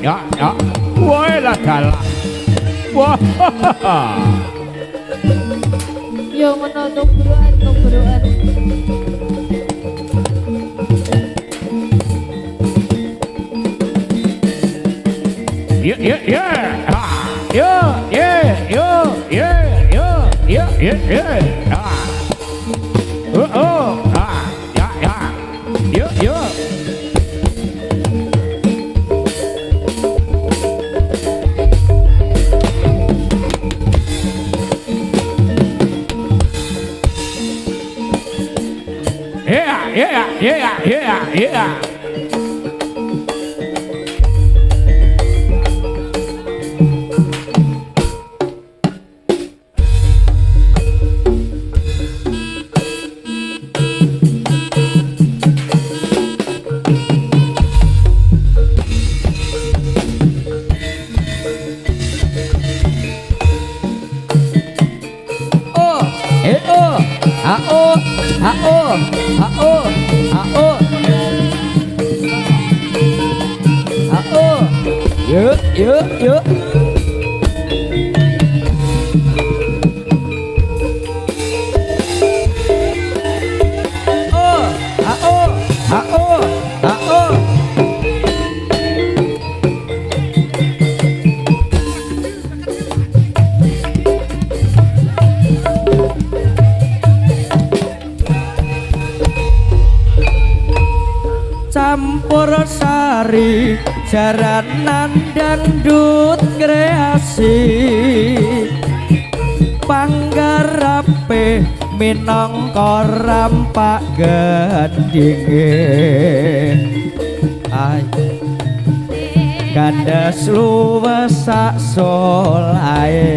ya. Woi lah kalah. Wah. Yo ngono tumbroan. Ya. Ya. Yeah. Yuk. Campur sari jaranan dangdut kreasi panggarape minangka rampak gendinge ay gandas luwes sak solae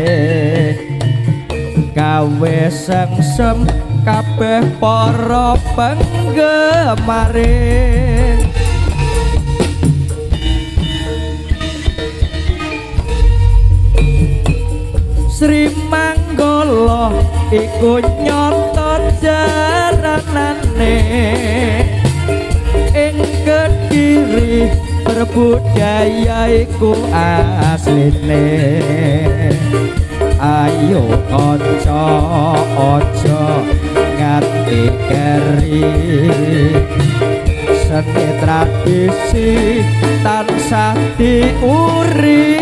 gawe sengsem kabeh para penggemare Sri Manggala iku nyoto jaranane ing Kediri berbudaya iku asline ayo kanca aja nganti keri seni tradisi tansah diuri-uri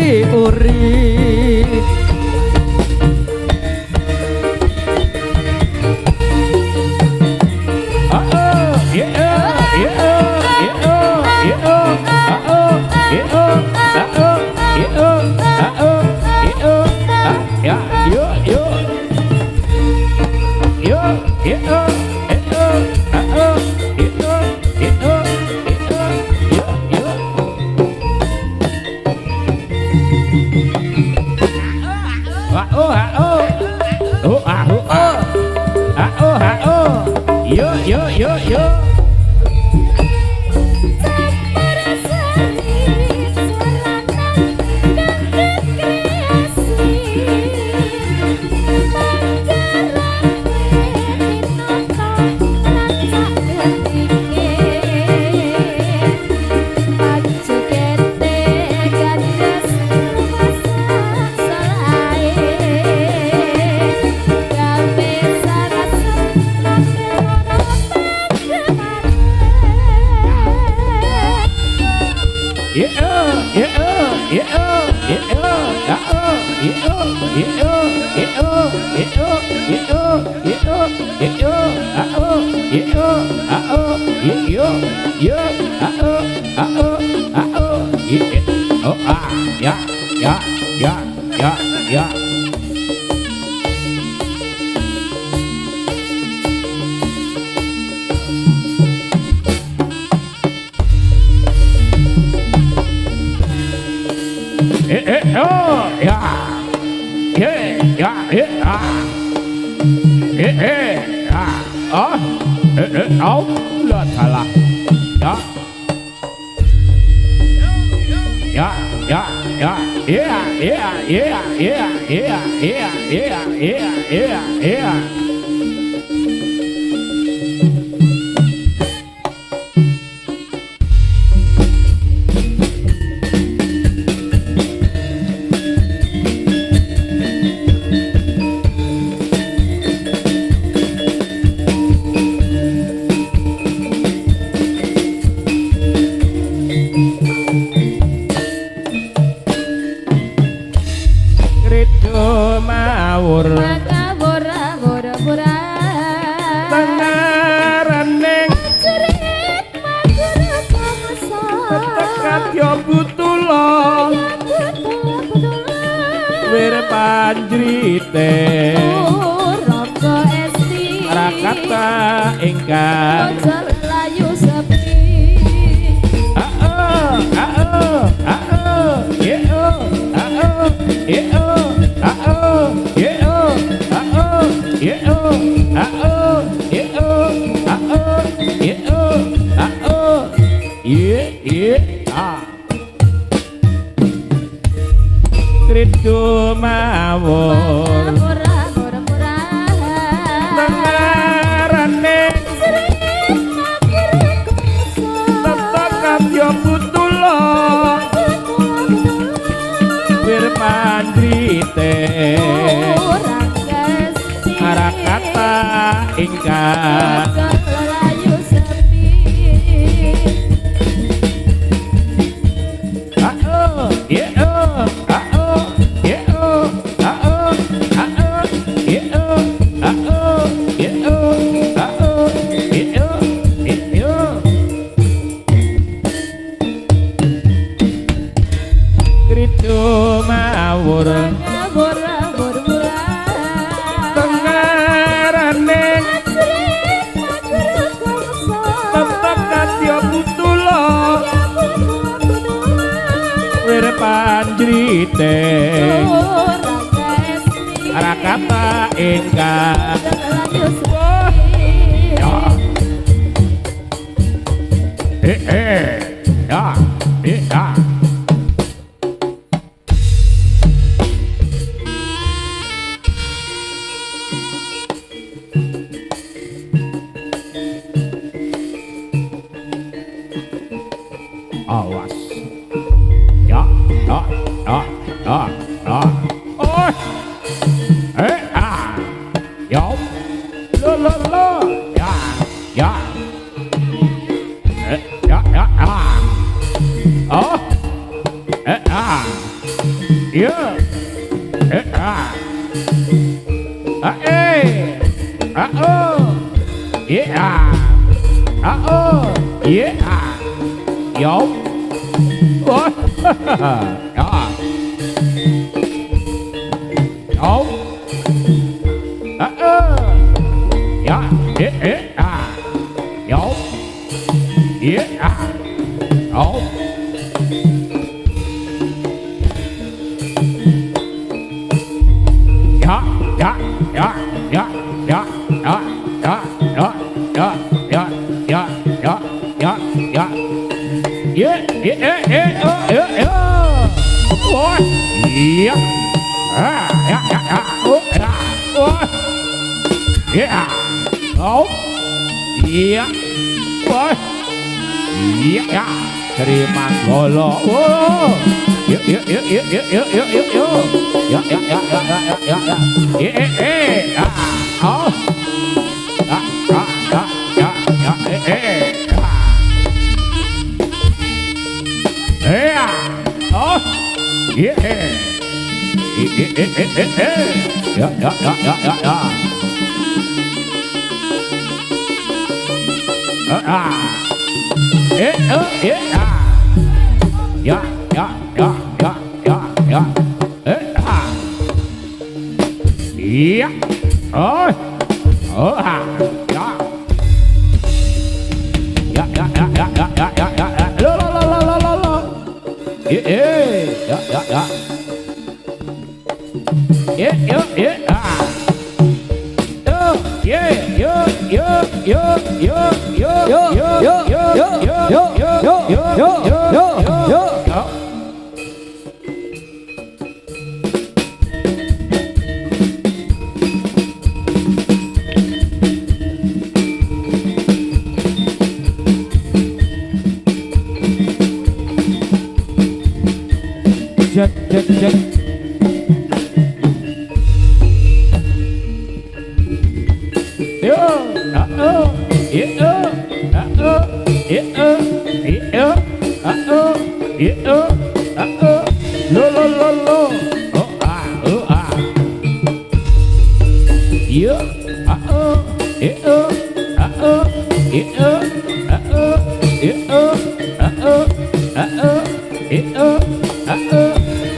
Yo. kadya butula wir panjrite Rangga esti rakata ingkang ojo layu sepi Kridu mawon tengarane tetep kadya butula wir pandrite arakata ingkang panjrite rakata ingkang awas terima golo yuk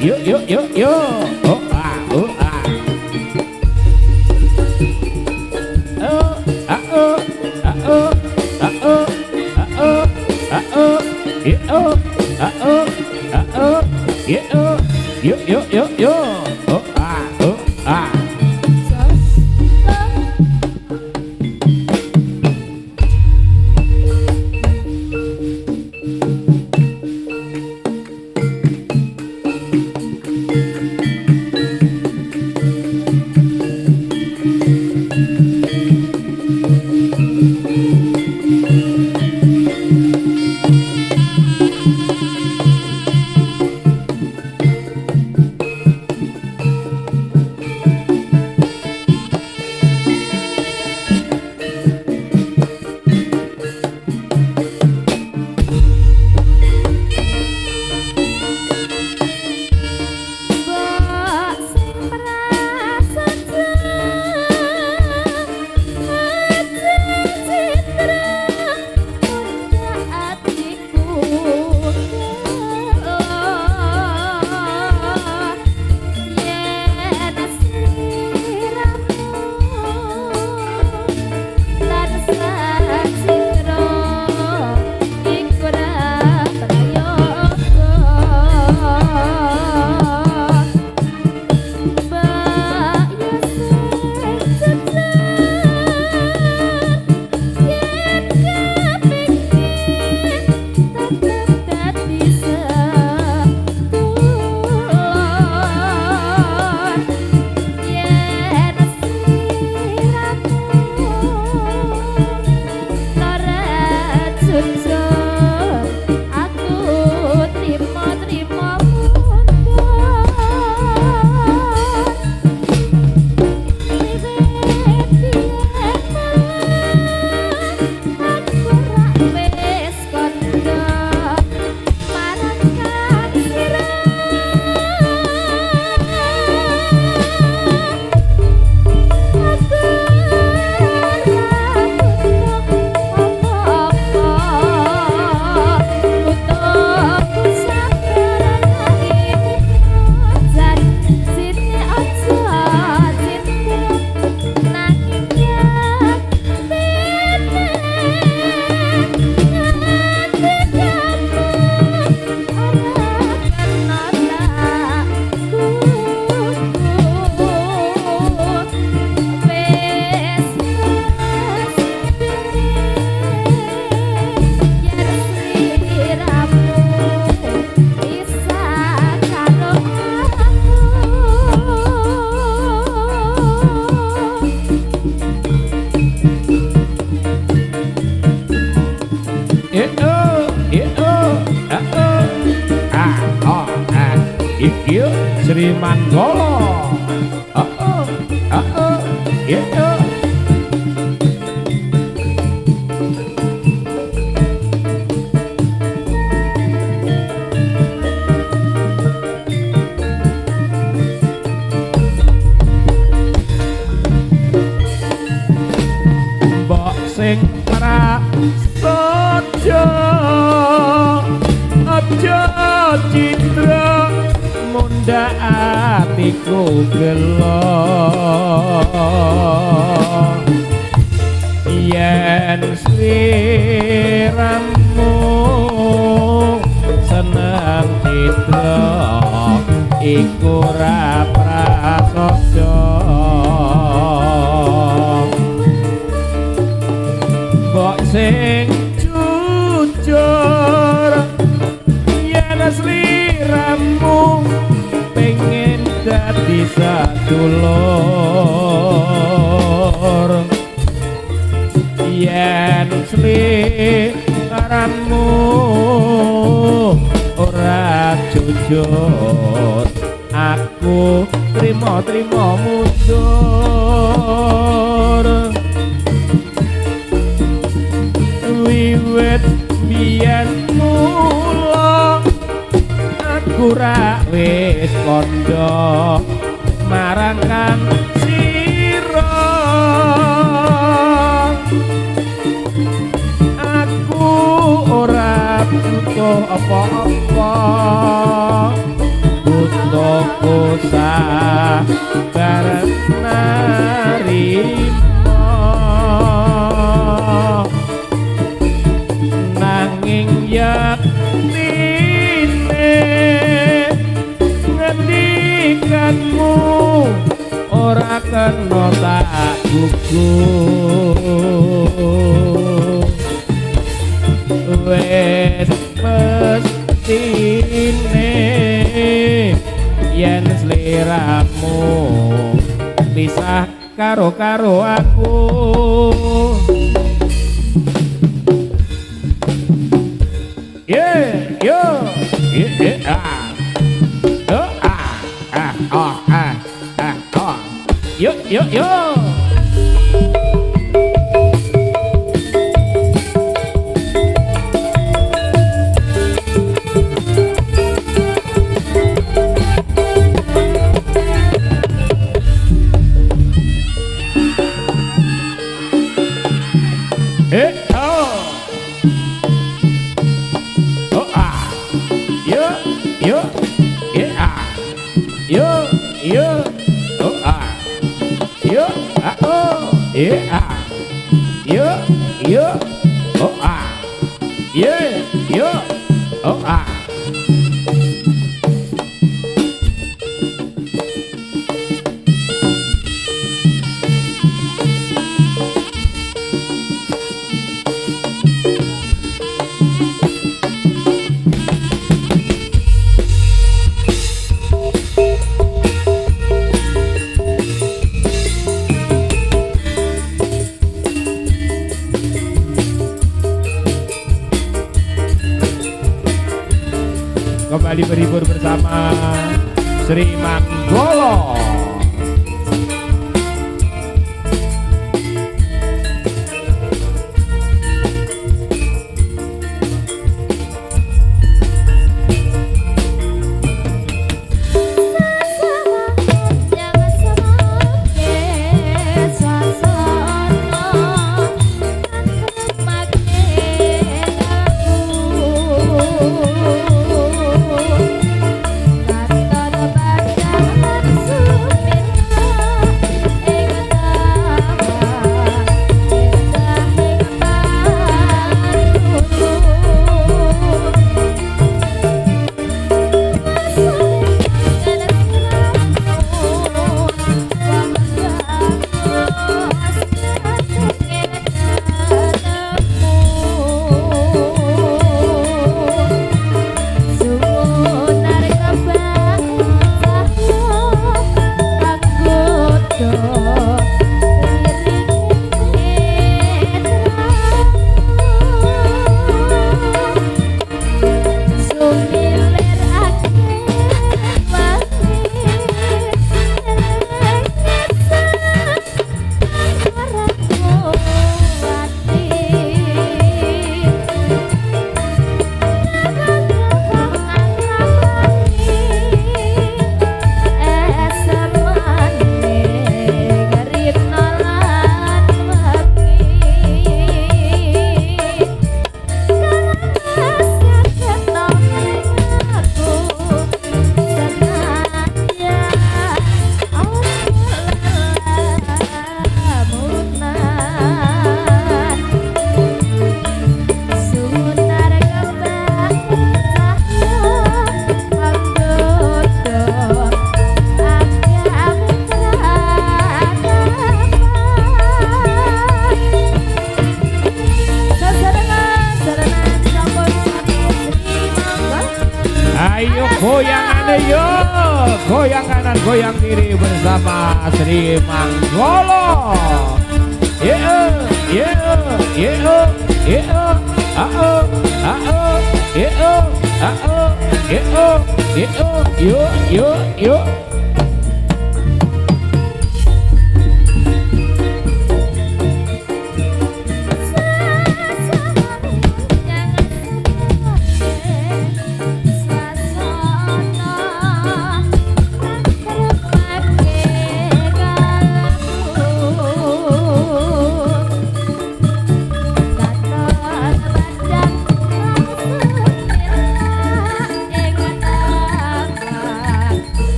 Yo yo yo yo. Oh ah oh ah. Oh ah oh ah oh ah oh ah oh ah oh. Yo ah oh ah oh. Yo yo yo yo. Oh ah oh ah. Yo Sri Manggala. Yo. Mbok sing prasaja aja citra mundhak atiku gelo yen sliramu seneng citra iku ora prasaja kok sing jujur yen sliramu pengen dadi sadulur yen sliramu ora jujur aku trimo mundur wiwit biyen mula aku ra wis kandha marang kang sira aku ora butuh apa-apa kena tak gugur wes mestine yen sliramu pisah karo aku yo kembali berhibur bersama Sri Manggolo. Goyang kanan, goyang kiri bersama Sri Manggolo. Yuk.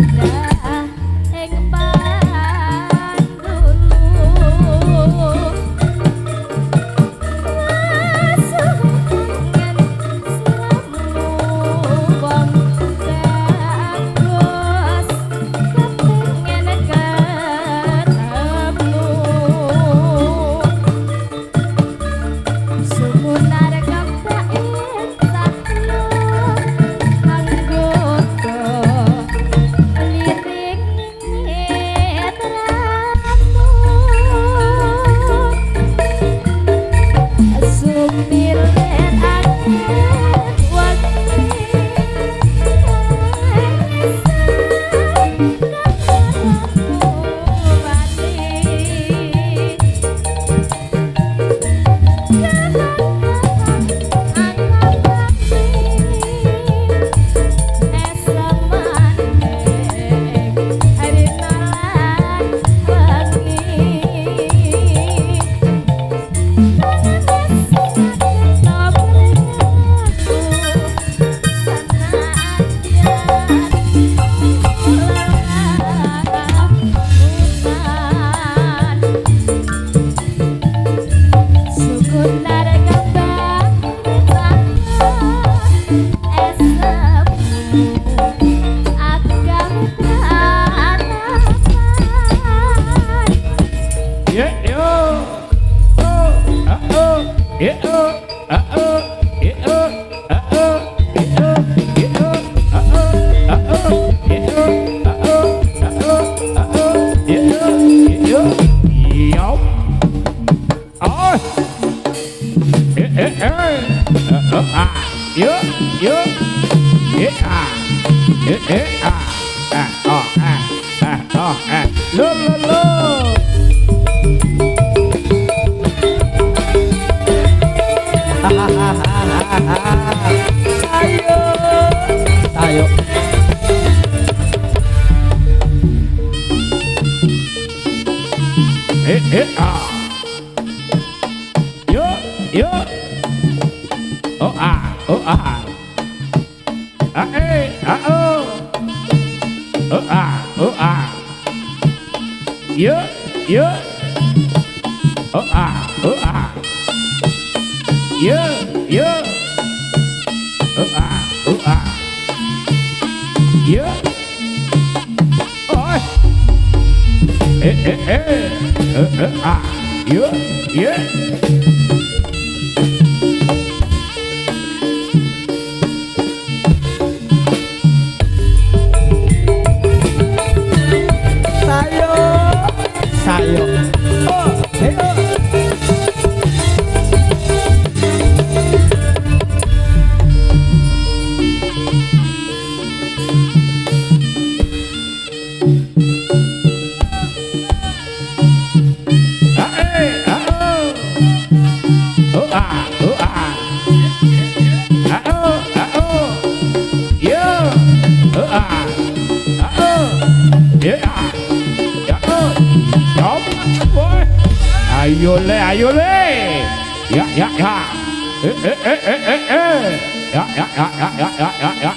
Beda yo yo ah lo lo lo ayo ayo ah yo yo oh ah oh yo yo oh ah yo yo oh ah yo oh ah yo yo sayo oh ayo ayo le ya ya ya ya ya ya ya ya ya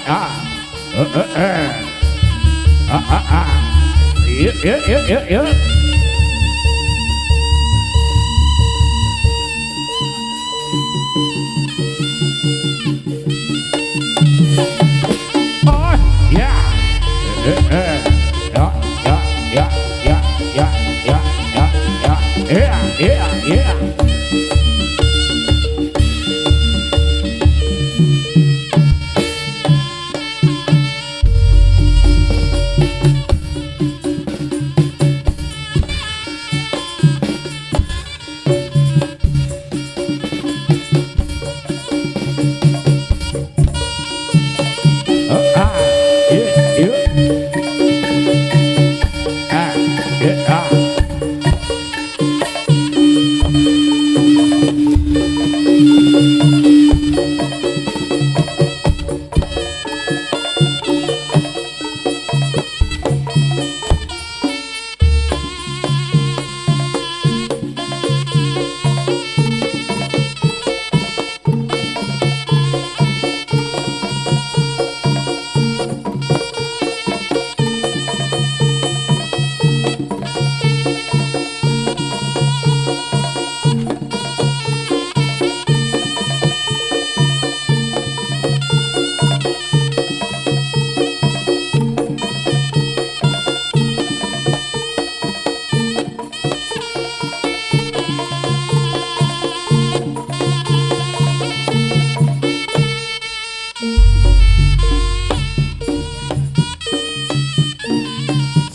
ya ya ya oh ya yeah.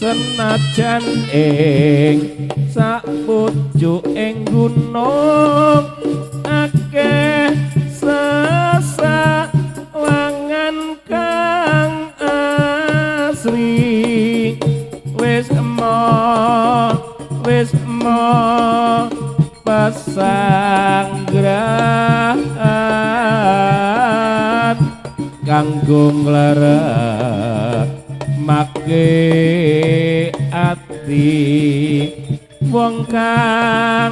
Senajan ing sapucuking gunung akeh sesawangan kang asri wis mo pasanggrahan kanggo ngleres make ati wong kang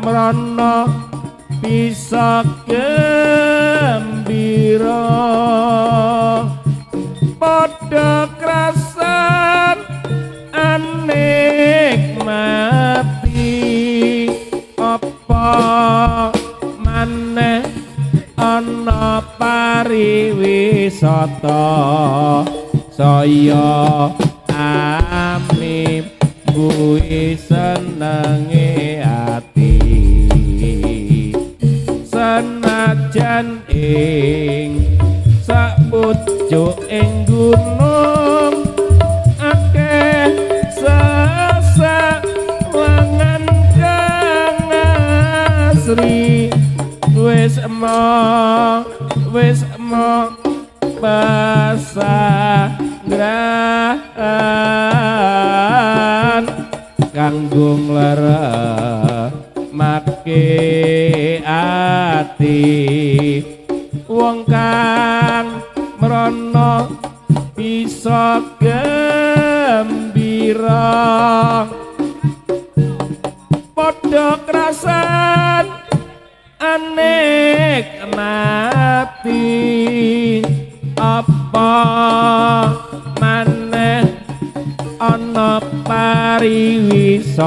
mrana bisa gembira padha krasan anikmati apa maneh ana pariwisata saya ami kuwi senenge ati senajan ing sapucuking gunung akeh sesawangan kang asri wis mo pasanggrahan kanggo ngleremak ati wong kang mrana bisa gembira padha krasan anikmati apa maneh ana pariwisata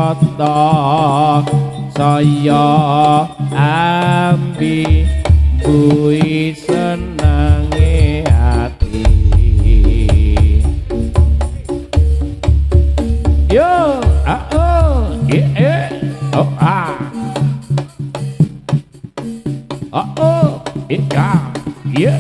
saya ambi bui senange ati yo oh oh oh yeah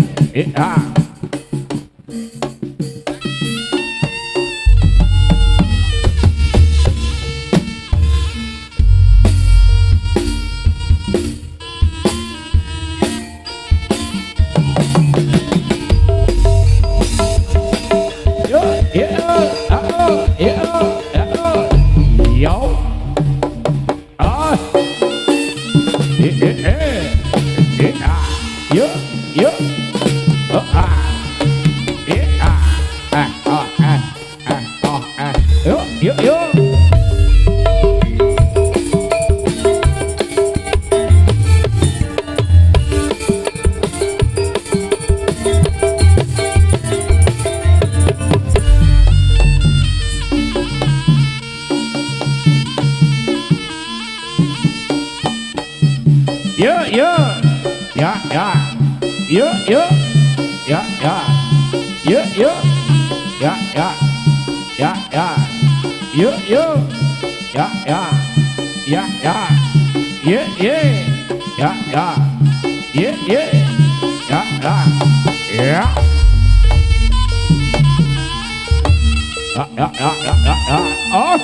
oh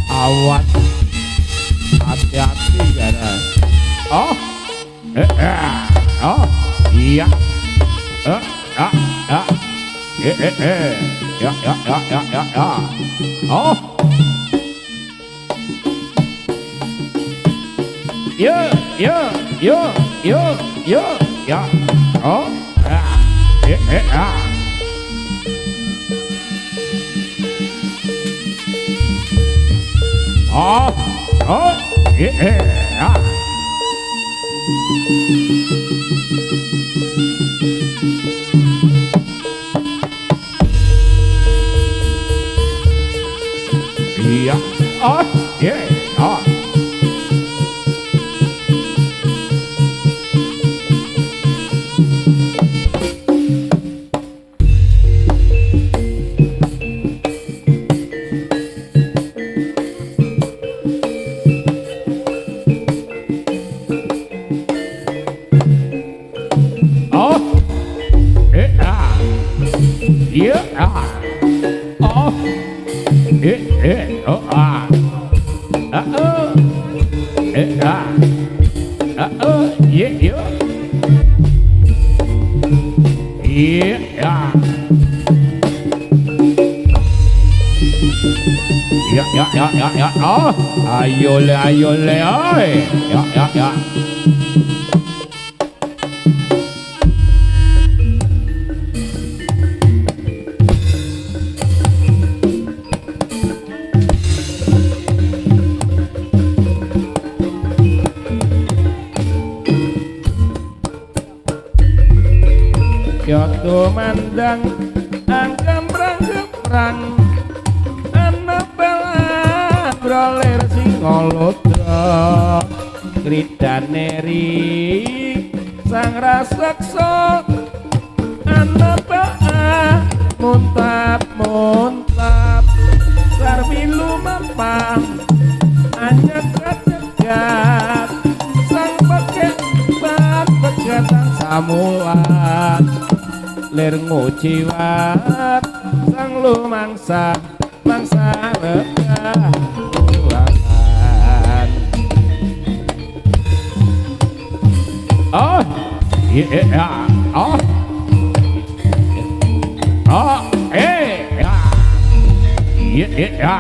awas hati-hati karena oh oh iya oh ya oh oh iya oh oh ya oh ayo le oi ya Yoto mandang anggembrang ana bela broler singolodra kridaneri sang raseksa ana bela muntap sarwi lumampah anyat cegat sang pegat sang samulat lir nguciwat sang lumangsa mangsa regah kulangan oh iya oh Oh, ya. Ya.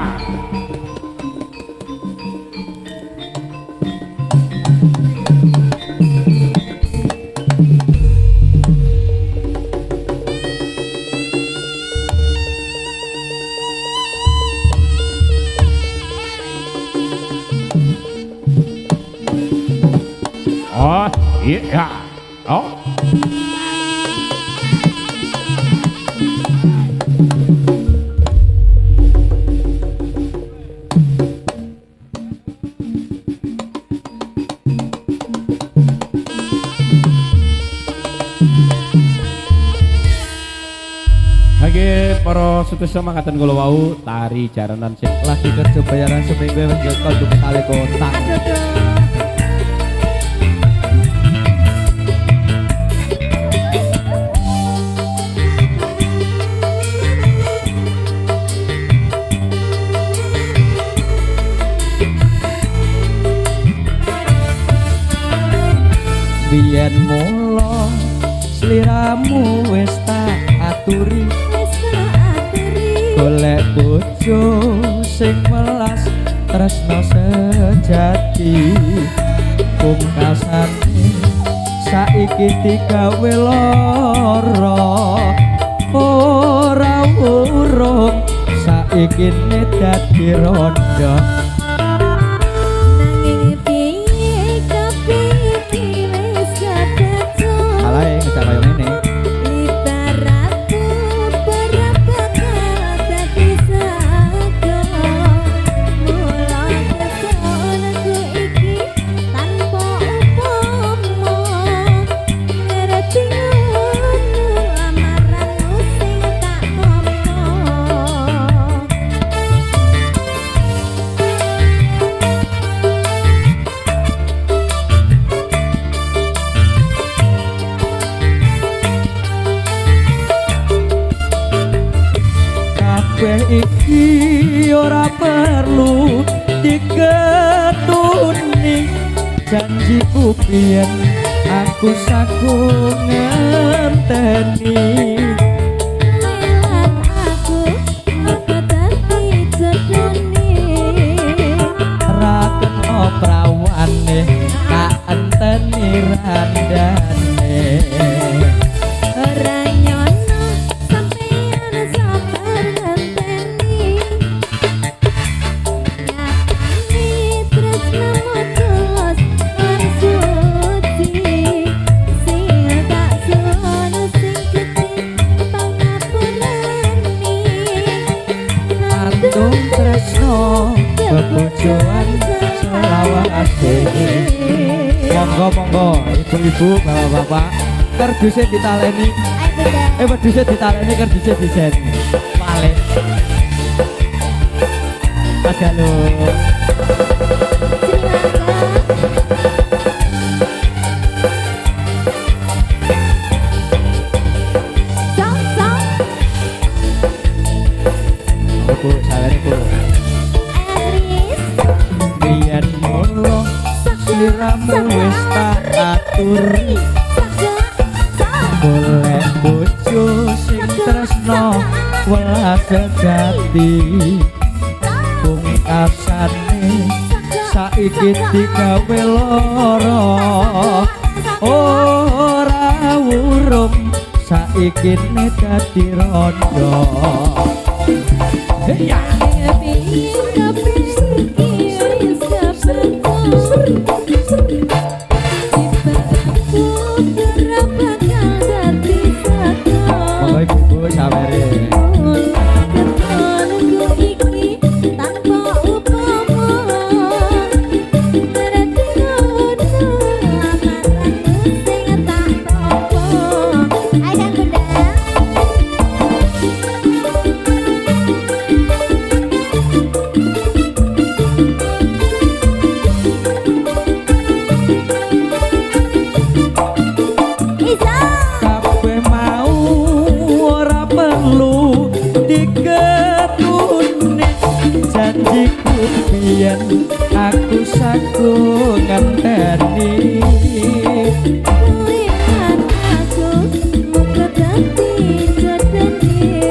Oh, ya. Oh. Para sutrisno mangkaten kula wau tari jaranan sing lagi kerja bayaran seminggu wis nyekel duwe kali kotak. Biyen mula sliramu wis tak aturi golek bojo sing welas tresno sejati pungkasane saiki digawe lara ora urung saiki dadi rondo nanging piye kepikir wis ketejo alae ngejak kaya ngene iki ora perlu diketuni janjiku biyen aku saku ngenteni lewat aku mergo dadi jodone ra kena prawane tak enteni randane ora nyono sampeyan sabar ngenteni nyatane tresnamu tulus lan suci sing tak sono sing kecil tau ngapurani antung tresno bebojoan selawase monggo ibu-ibu bapak-bapak kerdusnya ditaleni wedhusnya ditaleni kerdusnya diseni balik ada lo Bu, salene Bu biyen mulo sliramu wis tak aturi golek bojo sing tresno welas sejati pungkasane saiki digawe lara ora urung saiki dadi rondo ya ibu sawere aku saku ngenteni aku muga dadi jodone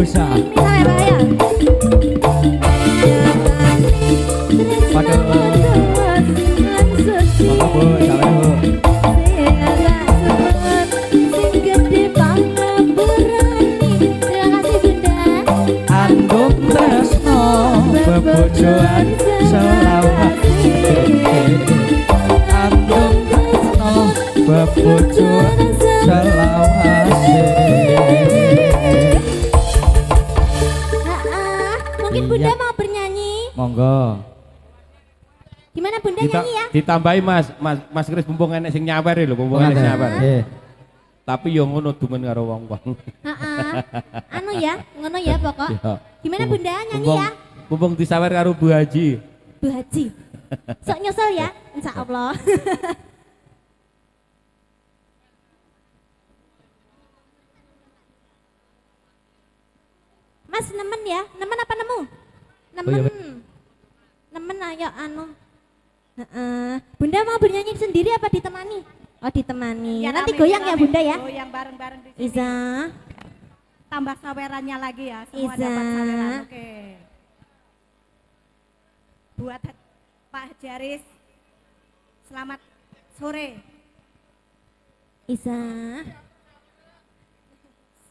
Busa. Sampai bahaya. Pada Monggo Bu, salam Bu. Andum tresno bebojoan selawase. Andum tresno bebojoan selawase. Mungkin Bunda Iya. mau bernyanyi. Monggo. Gimana Bunda nyanyi ya? Ditambahi Mas Kris mumpung enek sing nyawer lho, mumpung enek sing nyawer. Nggih. Tapi yo ngono dumen karo wong-wong. Anu ya, ngono ya pokok. Ya. Gimana Bunda nyanyi Mumpung- ya? Mumpung disawer karo Bu Haji. Bu Haji. Sok nyusul ya, insya Allah. Mas nemen ya, nemen apa nemu? Nemen. Oh, iya, Nemen ayo anu. Bunda mau bernyanyi sendiri apa ditemani? Oh ditemani. Ya, Nanti rame, goyang ya rame. Bunda ya. Goyang bareng-bareng di sini. Iza. Tambah sawerannya lagi ya. Semua Iza. dapat saweran. Oke. Buat Pak Jaris, selamat sore. Iza.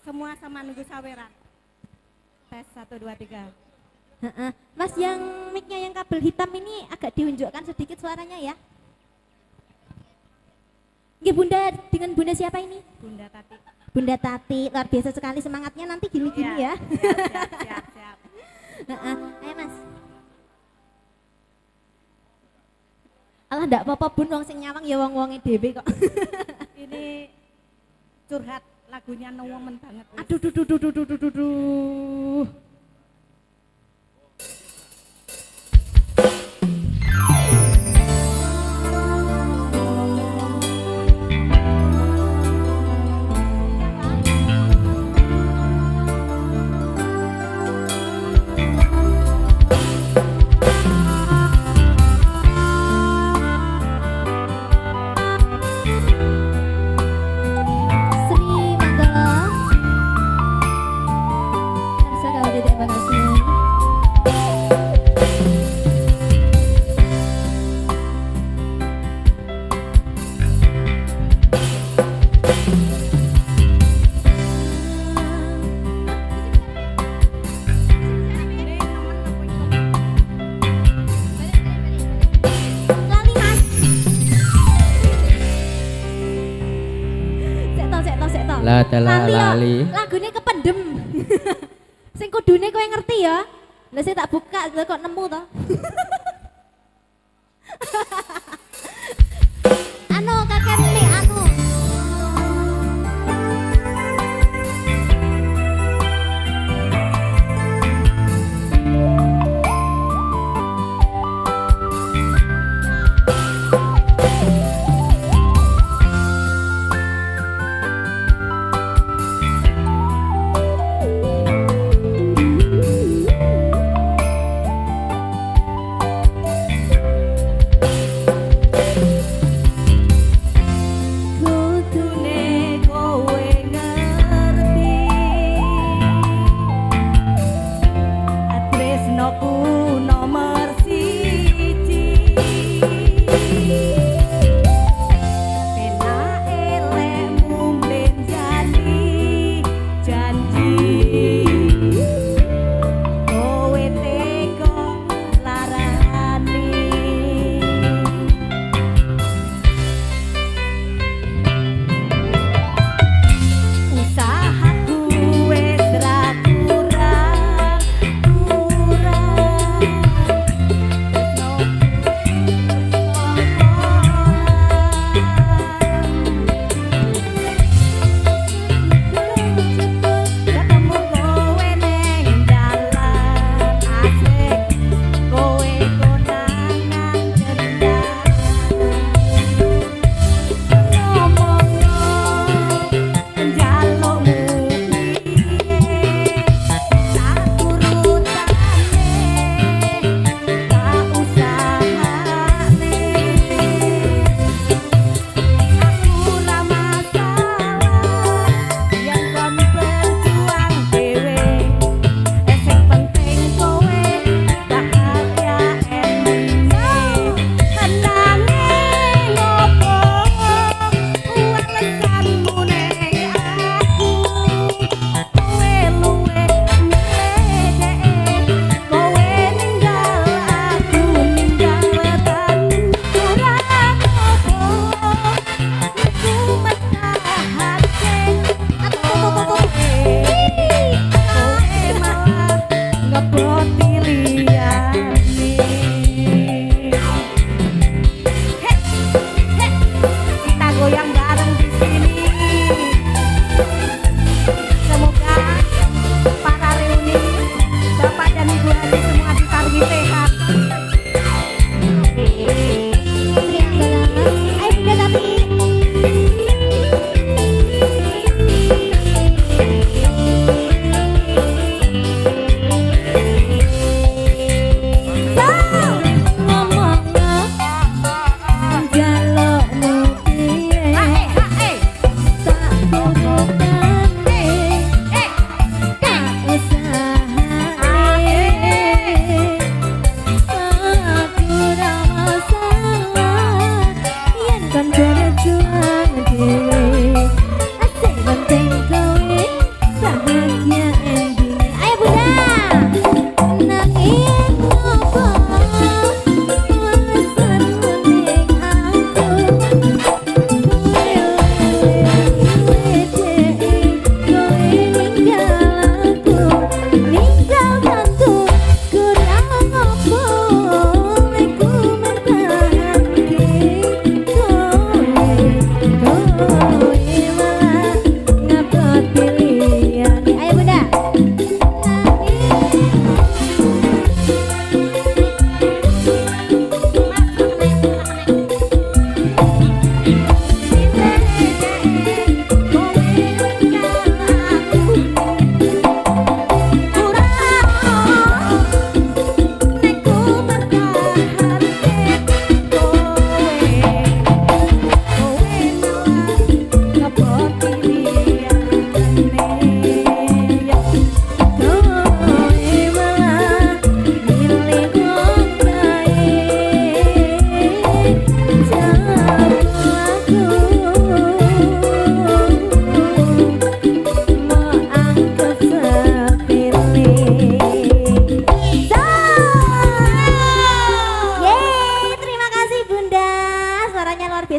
Semua sama nunggu saweran. Tes 1, 2, 3. Mas yang mic-nya yang kabel hitam ini agak diunjukkan sedikit suaranya ya. Nggih Bunda, dengan Bunda siapa ini? Bunda Tati. Bunda Tati, luar biasa sekali semangatnya nanti gini-gini ya. Siap. Ayo Mas. Alah ndak apa-apa Bun, wong sing nyawang ya wong-wonge dhewe kok. Ini curhat lagunya newomen banget. wis. Aduh duh duh duh duh duh duh duh duh. Sri Manggala. Terima kasih, terima kasih. Lali Mas. Sekto. Lah dalah Lali ya, lali. lagune kependem. Sing kudune kowe ngerti ya. Lah saya tak buka lha kok nemu to. Anu kakek mie anu.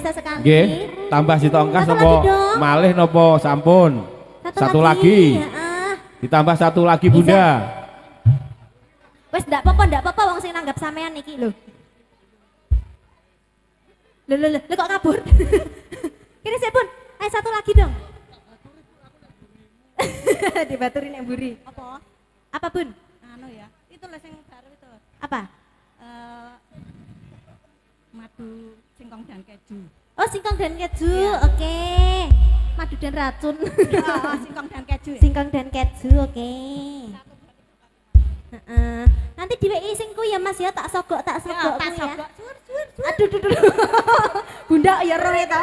sesekali. Nggih, tambah ditongkas Satu napa lagi dong. malih napa sampun? Satu lagi. Heeh. Ditambah satu lagi Bunda. Wes ndak apa-apa wong sing nanggap sampean iki lho. Lho kok kabur? Kene sik Bun, ayo satu lagi dong. Dibaturin yang buri. Apa? Apa Bun? Anu ya. Itu lah sing baru itu. Apa? Madu singkong dan keju. Oh singkong dan keju, Iya. oke. Madu dan racun. Oh, singkong dan keju. Ya? Singkong dan keju, oke. Heeh. Nanti diweki sing ku ya Mas ya, tak sogok Ya, ku tak ya. sogok. Aduh. Bunda ya roh eta.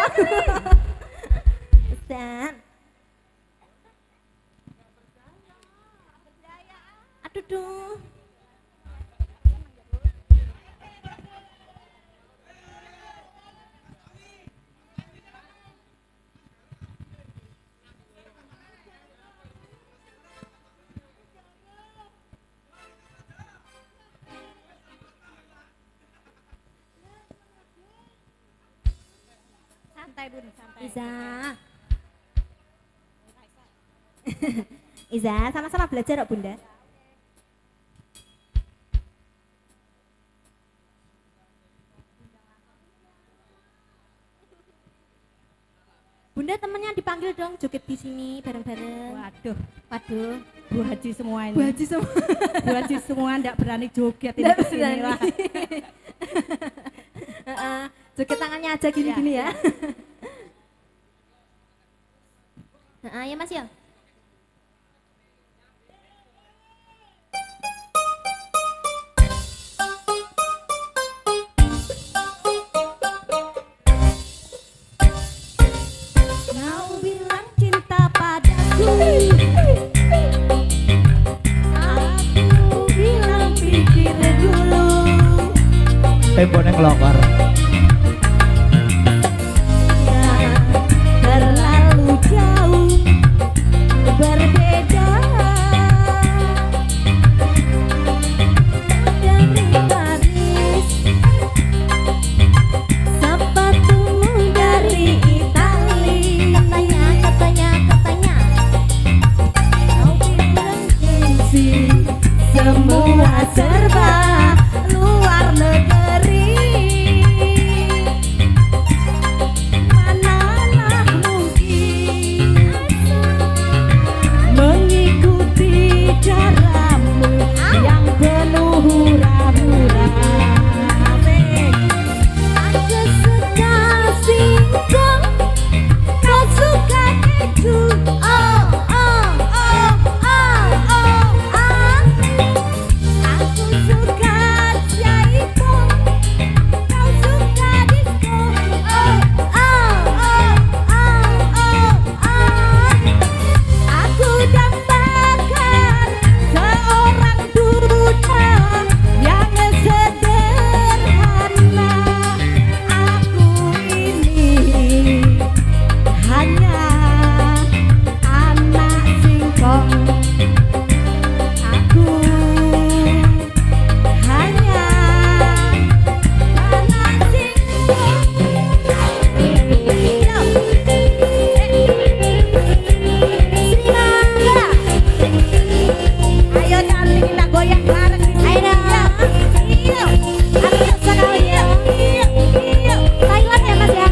Dan aduh duh. Santai Bun, santai. Iza. Iza, sama-sama belajar kok Bunda. Bunda temennya dipanggil dong joget di sini bareng-bareng. Waduh, Waduh, Bu Haji semua ini. Bu Haji semua. Bu Haji semua ndak berani joget ini Nggak kesini berani. lah. Heeh, joget tangannya aja gini-gini ya. Heeh, ya Mas ya. Kau bilang cinta padaku. Aku bilang pikir dulu. Temponya ngelongkar. Terlalu jauh berbeda dari Paris, sepatumu dari Itali. Katanya. Kau bilang gengsi, semua serba luar negeri. Manalah mungkin mengikuti caramu yang penuh hura-hura. Aku suka singkong, kau suka keju. Aku suka jaipong, kau suka disco. Aku dambakan seorang duda yang sederhana. Aku ini hanya anak singkong. Aku hanya anak singkong. Ayo cantik kita goyang bareng di sini. Ayo sekalian. Thailand ya Mas ya.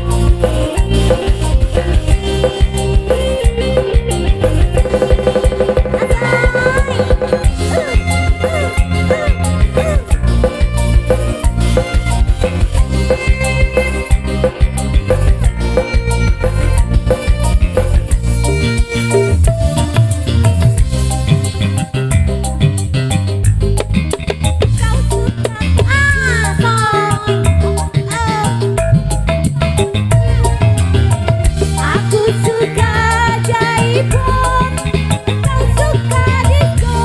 Aku suka jaipong, kau suka disco.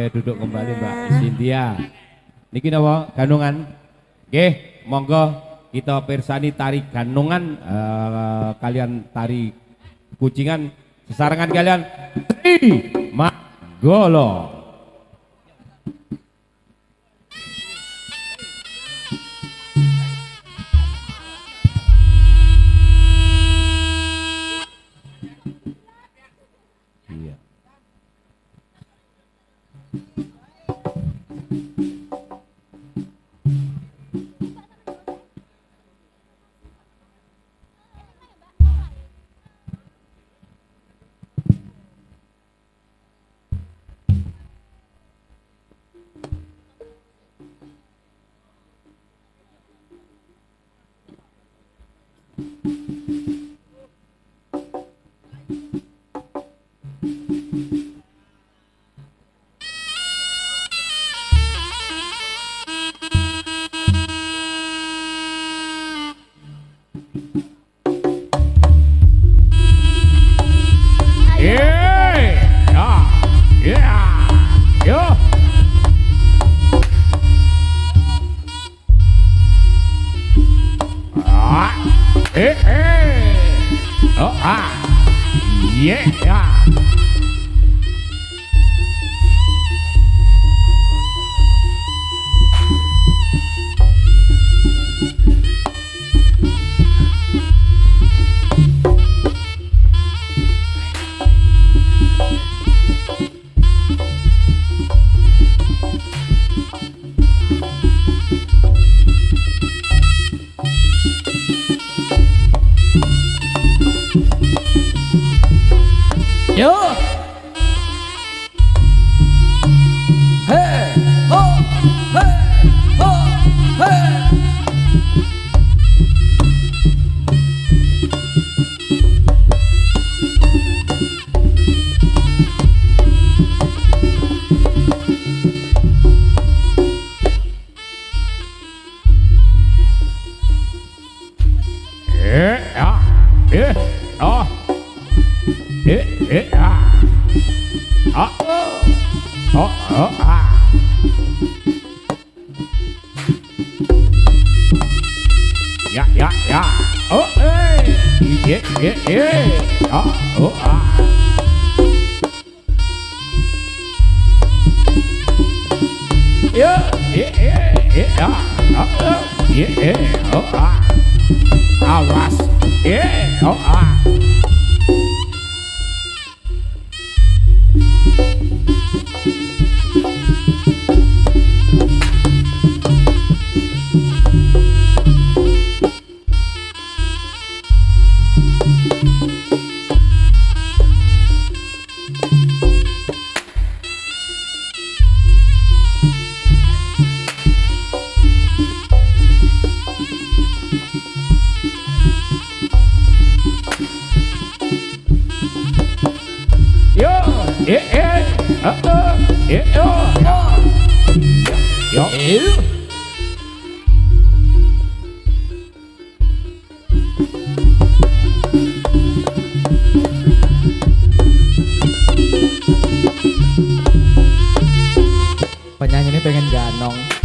Duduk kembali Mbak Cynthia. Niki napa ganungan? Nggih, monggo kita pirsani tari ganungan kalian tari kucingan sesarengan kalian Tri Manggolo. Awas, Penyanyi ini pengen ganong.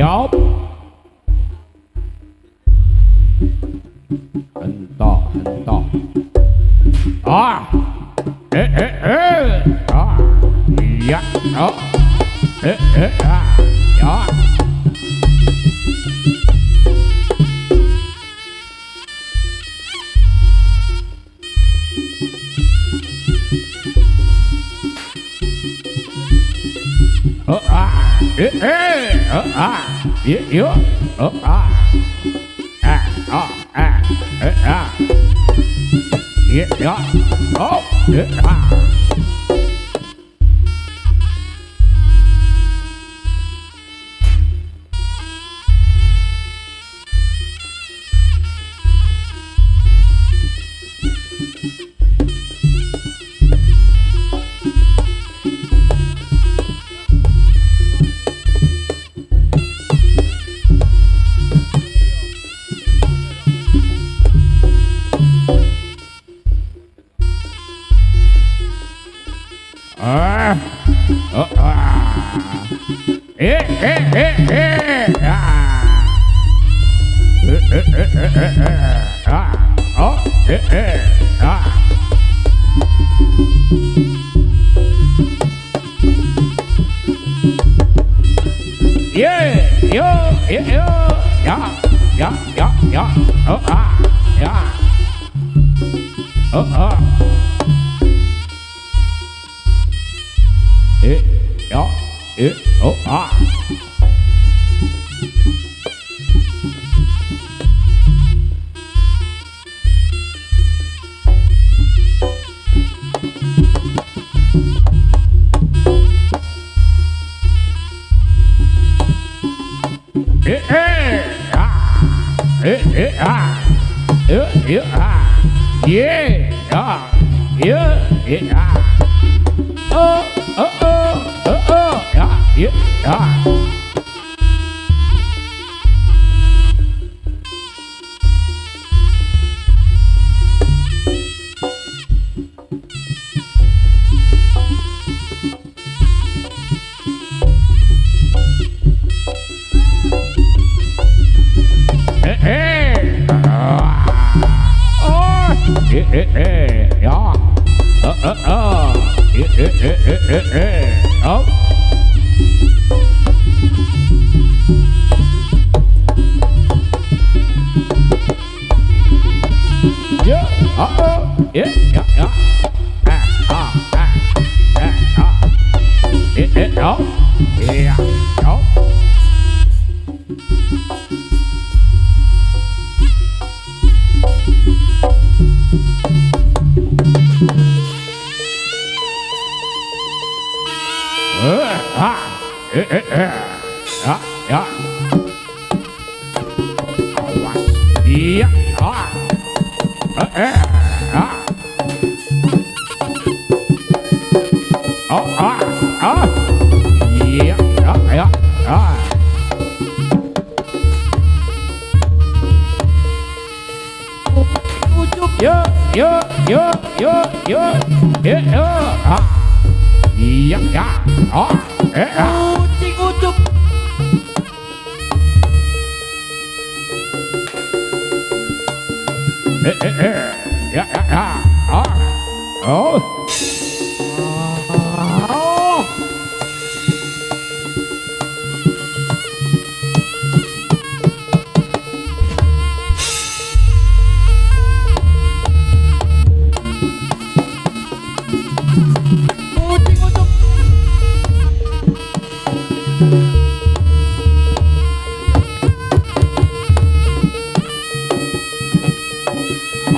Yup. Entah. Ya. Oh. Ya.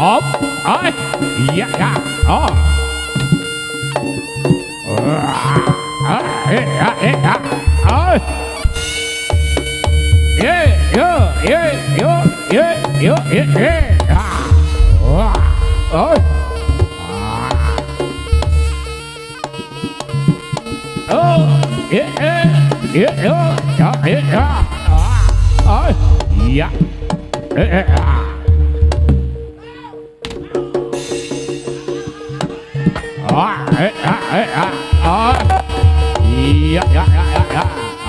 Op, iya ya, oh. Ya, oh. Yo, oh. Oh, iya. Iya, ya.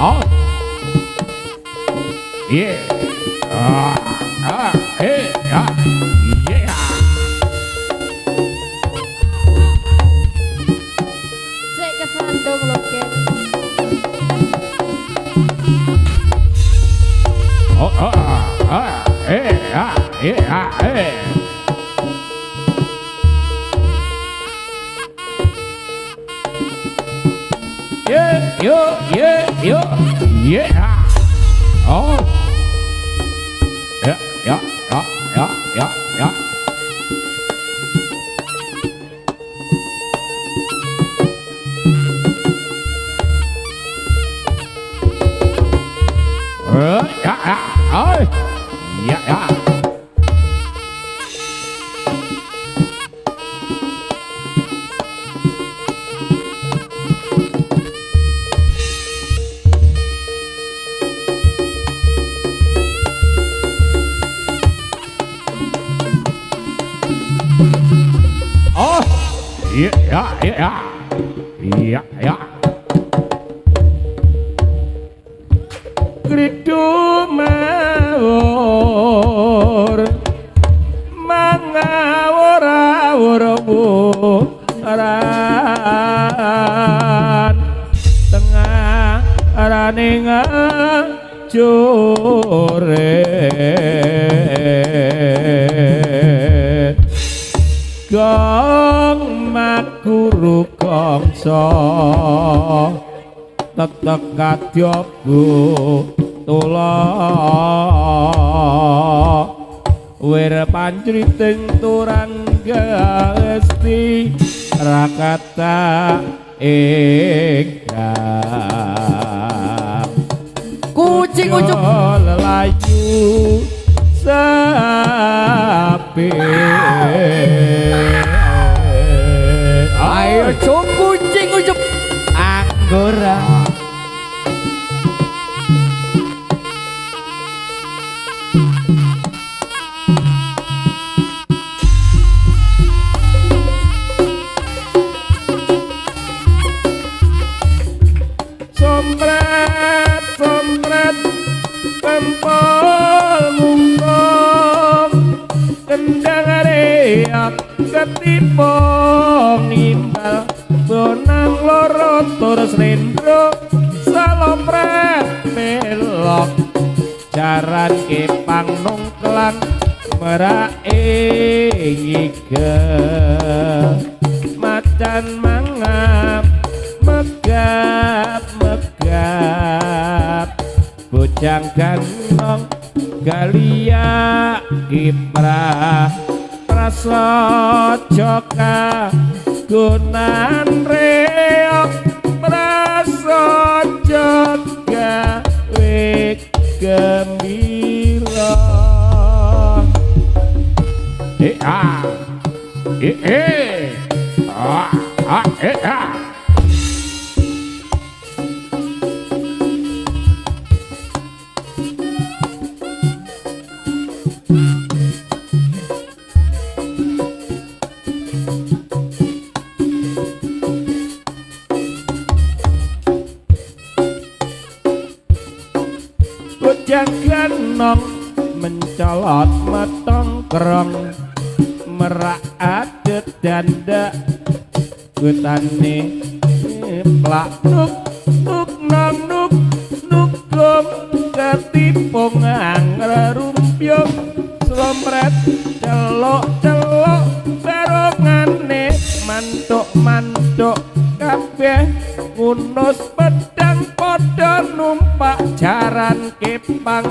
Oh. Yeah. Yeah. Cek kesandung lho, Ken. Yeah. Oh. Ya. Ya. Oh, ya. Gridu mawur mangawur-awur-wuran tengah raning joret gong makuru kongso tetek kadyobu tula wir pancriting turangga esti rakata ingkang Kucing ucup lelayu sapi. ayo cung kucing ucup Anggora. Sompret tempol mungkong kendang reak ketipo nimbal bonang loro turus rendro salompret melok jaran kepang nungklan merae ngige macan mangap megap bojang ganong galia kiprah prasaja kagunan reok prasaja gawe gembira. Bojang ganong mencolot metong kerong merak adet danda gutane plak nuk nong nuk gom ketipung angger rumpyong slompret celok barongane mantuk kabeh ngunus pedang padha numpak jaran kepang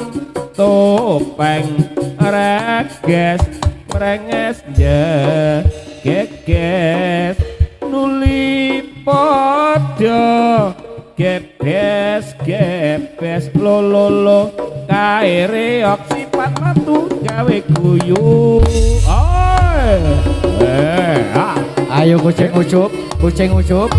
topeng reges Prenges geges nuli padha gebes lolo kae reok sifat matu gawe guyu. Ayo kucing ucup.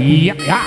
Iya ya.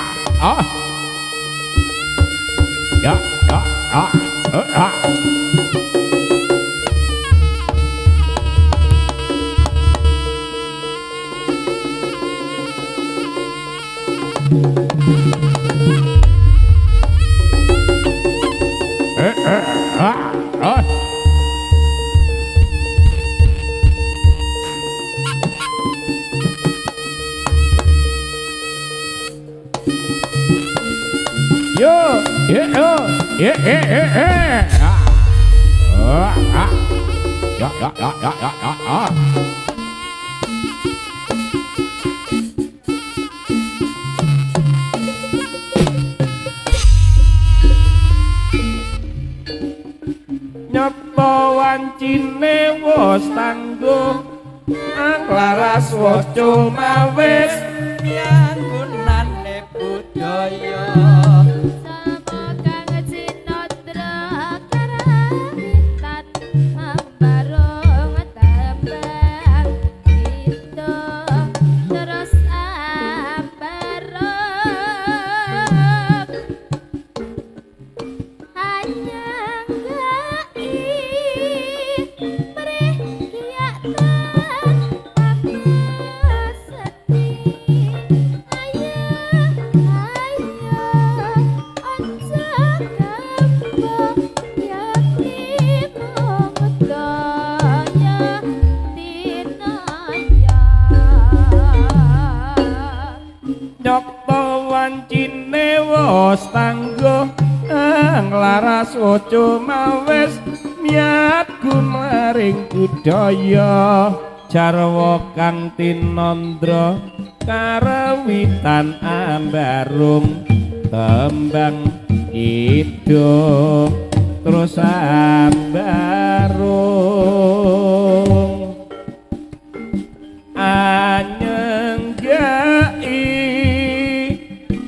Nyoto wancine wis tangguh anglaras waca mawis Yangunane budaya anglaras waca mawis miat gumaring budaya jarwa kang tinandra karawitan ambarung tembang kidung terus ambarung anyenggai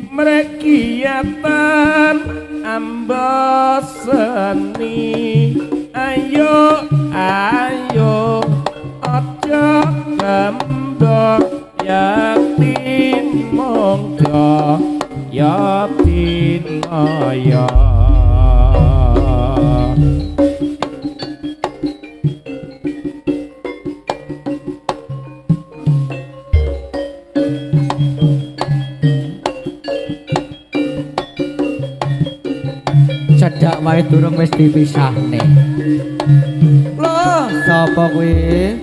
mrekiatan ambas seni ayo aja kembang yakin monggo yakin maya cedak wae durung wis dipisahne. Loh, sapa kuwi?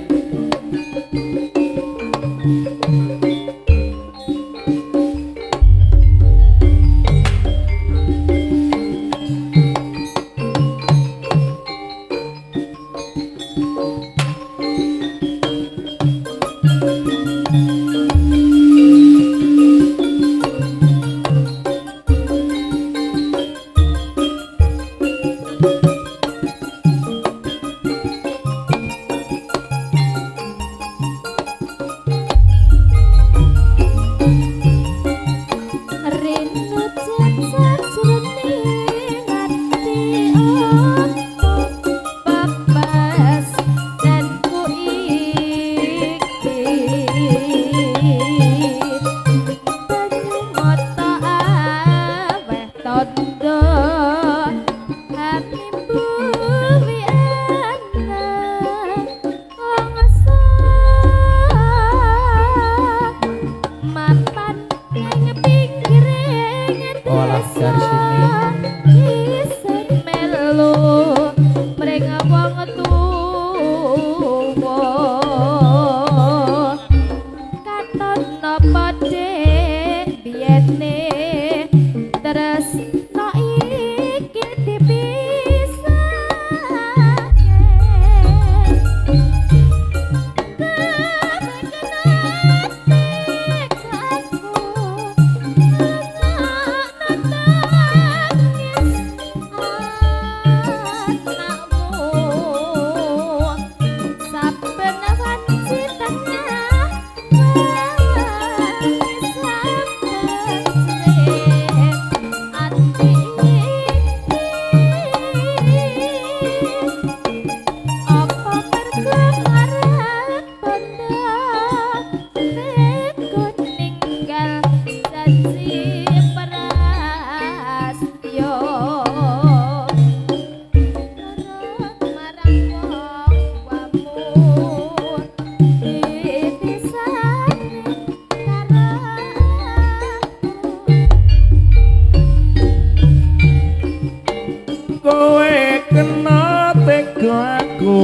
kowe kena tega aku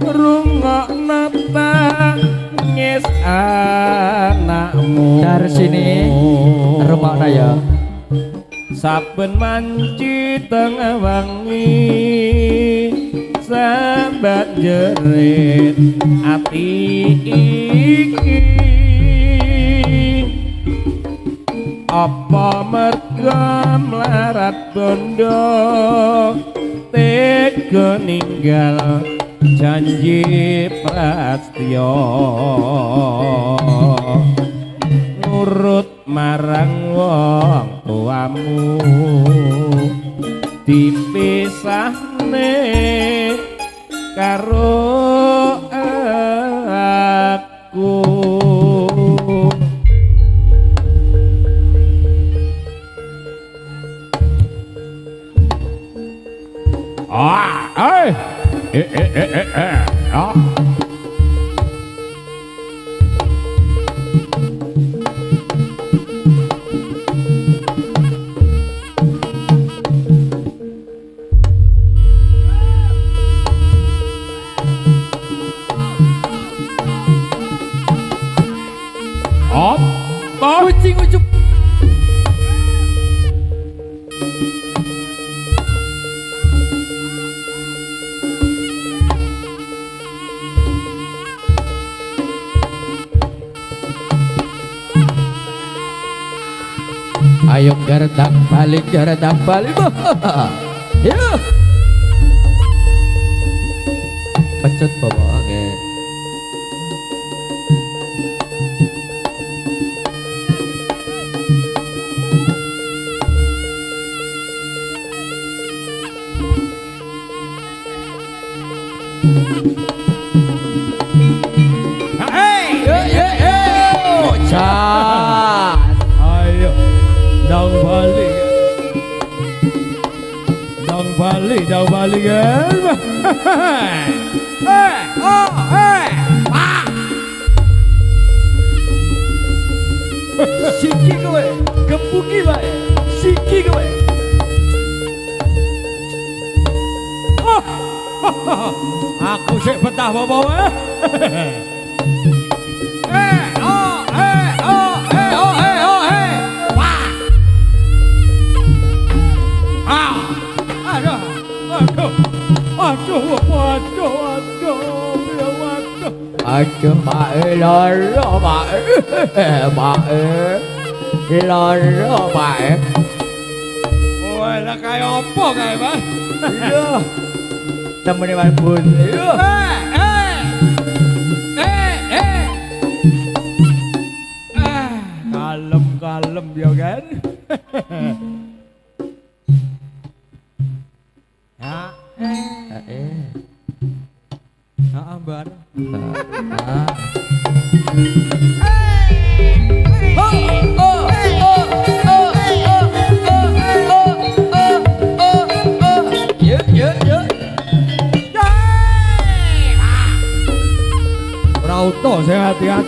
rungokno tangis anakmu dari sini rungokno ya saben manci tengah wangi sambat jerit ati iki apa merga melarat bondo tega ninggal janji prastya nurut marang wong tuamu dipisahne karo aku kucing ucup ayo garadak balik ya pecut bawa oke ayo dong balik kan siki kowe gepuki bae siki kowe aku sik betah bawa aduh mae loro mae Wah, lah kaya apa kae, Mas? iya temene Mas Bun kalem ya kan? Ambar. Ora utuh saya hati-hati.